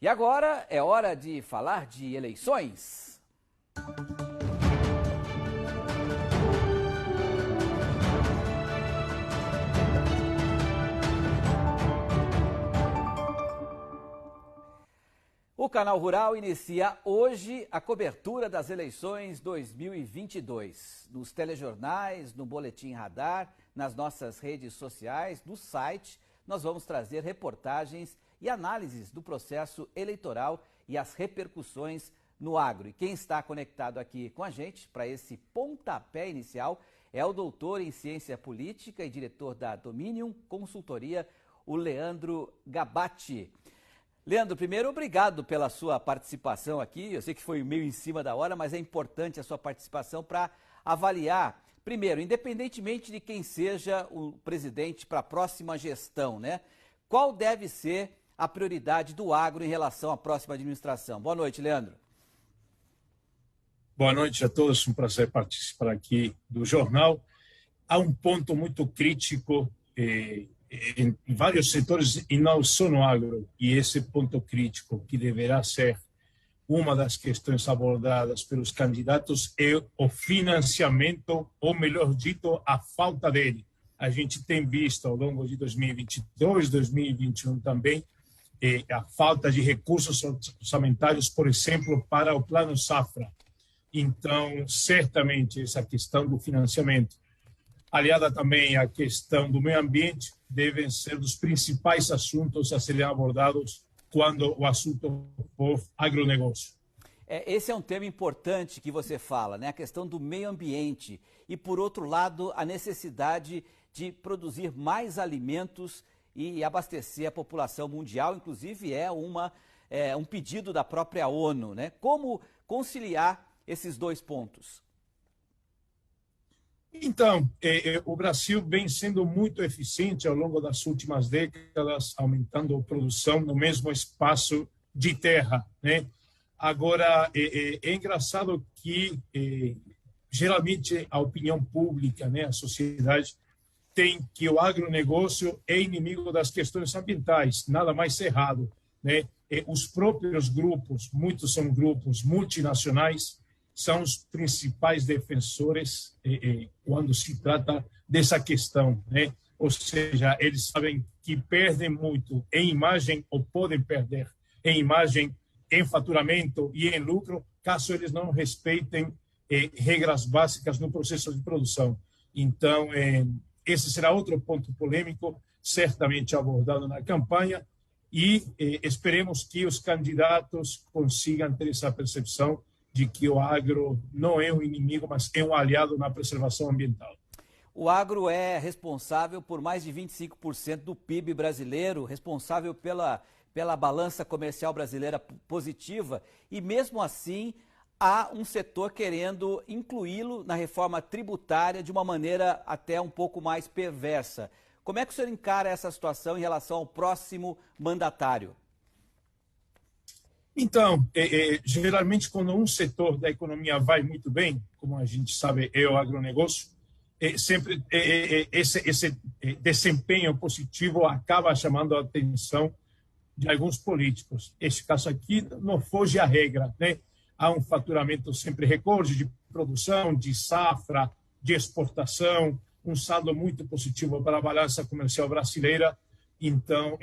E agora é hora de falar de eleições. O Canal Rural inicia hoje a cobertura das eleições 2022. Nos telejornais, no Boletim Radar, nas nossas redes sociais, no site, nós vamos trazer reportagens e análises do processo eleitoral e as repercussões no agro. E quem está conectado aqui com a gente para esse pontapé inicial é o doutor em ciência política e diretor da Dominium Consultoria, o Leandro Gabatti. Leandro, primeiro, obrigado pela sua participação aqui. Eu sei que foi meio em cima da hora, mas é importante a sua participação para avaliar, primeiro, independentemente de quem seja o presidente para a próxima gestão, né? Qual deve ser a prioridade do agro em relação à próxima administração? Boa noite, Leandro. Boa noite a todos, um prazer participar aqui do jornal. Há um ponto muito crítico em vários setores e não só no agro, e esse ponto crítico que deverá ser uma das questões abordadas pelos candidatos é o financiamento, ou melhor dito, a falta dele. A gente tem visto ao longo de 2022, 2021 também, a falta de recursos orçamentários, por exemplo, para o Plano Safra. Então, certamente, essa questão do financiamento, aliada também à questão do meio ambiente, devem ser dos principais assuntos a serem abordados quando o assunto for agronegócio. Esse é um tema importante que você fala, né? A questão do meio ambiente e, por outro lado, a necessidade de produzir mais alimentos e abastecer a população mundial, inclusive um pedido da própria ONU, né? Como conciliar esses dois pontos? Então, o Brasil vem sendo muito eficiente ao longo das últimas décadas, aumentando a produção no mesmo espaço de terra, né? Agora, é engraçado que, geralmente, a opinião pública, né, a sociedade, tem que o agronegócio é inimigo das questões ambientais, nada mais errado, né? Os próprios grupos, muitos são grupos multinacionais, são os principais defensores quando se trata dessa questão, né? Ou seja, eles sabem que perdem muito em imagem, ou podem perder em imagem, em faturamento e em lucro, caso eles não respeitem regras básicas no processo de produção. Então, esse será outro ponto polêmico, certamente abordado na campanha, e esperemos que os candidatos consigam ter essa percepção de que o agro não é um inimigo, mas é um aliado na preservação ambiental. O agro é responsável por mais de 25% do PIB brasileiro, responsável pela balança comercial brasileira positiva, e mesmo assim há um setor querendo incluí-lo na reforma tributária de uma maneira até um pouco mais perversa. Como é que o senhor encara essa situação em relação ao próximo mandatário? Então, geralmente, quando um setor da economia vai muito bem, como a gente sabe, é o agronegócio, sempre esse desempenho positivo acaba chamando a atenção de alguns políticos. Este caso aqui não foge à regra, né? Há um faturamento sempre recorde de produção, de safra, de exportação, um saldo muito positivo para a balança comercial brasileira. Então,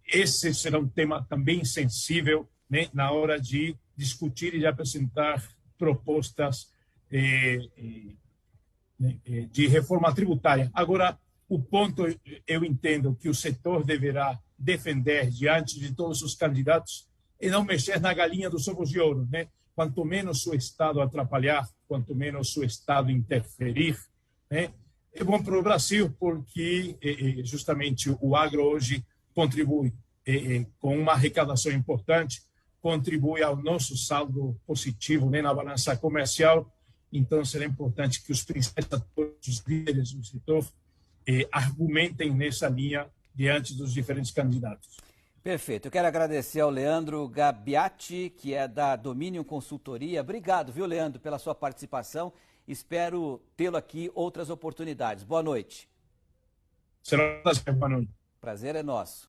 esse será um tema também sensível, né, na hora de discutir e de apresentar propostas de reforma tributária. Agora, o ponto, eu entendo que o setor deverá defender diante de todos os candidatos é não mexer na galinha dos ovos de ouro, né? Quanto menos o Estado atrapalhar, quanto menos o Estado interferir, né? É bom para o Brasil, porque justamente o agro hoje contribui com uma arrecadação importante, contribui ao nosso saldo positivo, né, na balança comercial. Então, será importante que os principais atores, os líderes do setor, argumentem nessa linha diante dos diferentes candidatos. Perfeito. Eu quero agradecer ao Leandro Gabatti, que é da Dominium Consultoria. Obrigado, viu, Leandro, pela sua participação. Espero tê-lo aqui outras oportunidades. Boa noite. Será um prazer. Boa noite. Prazer é nosso.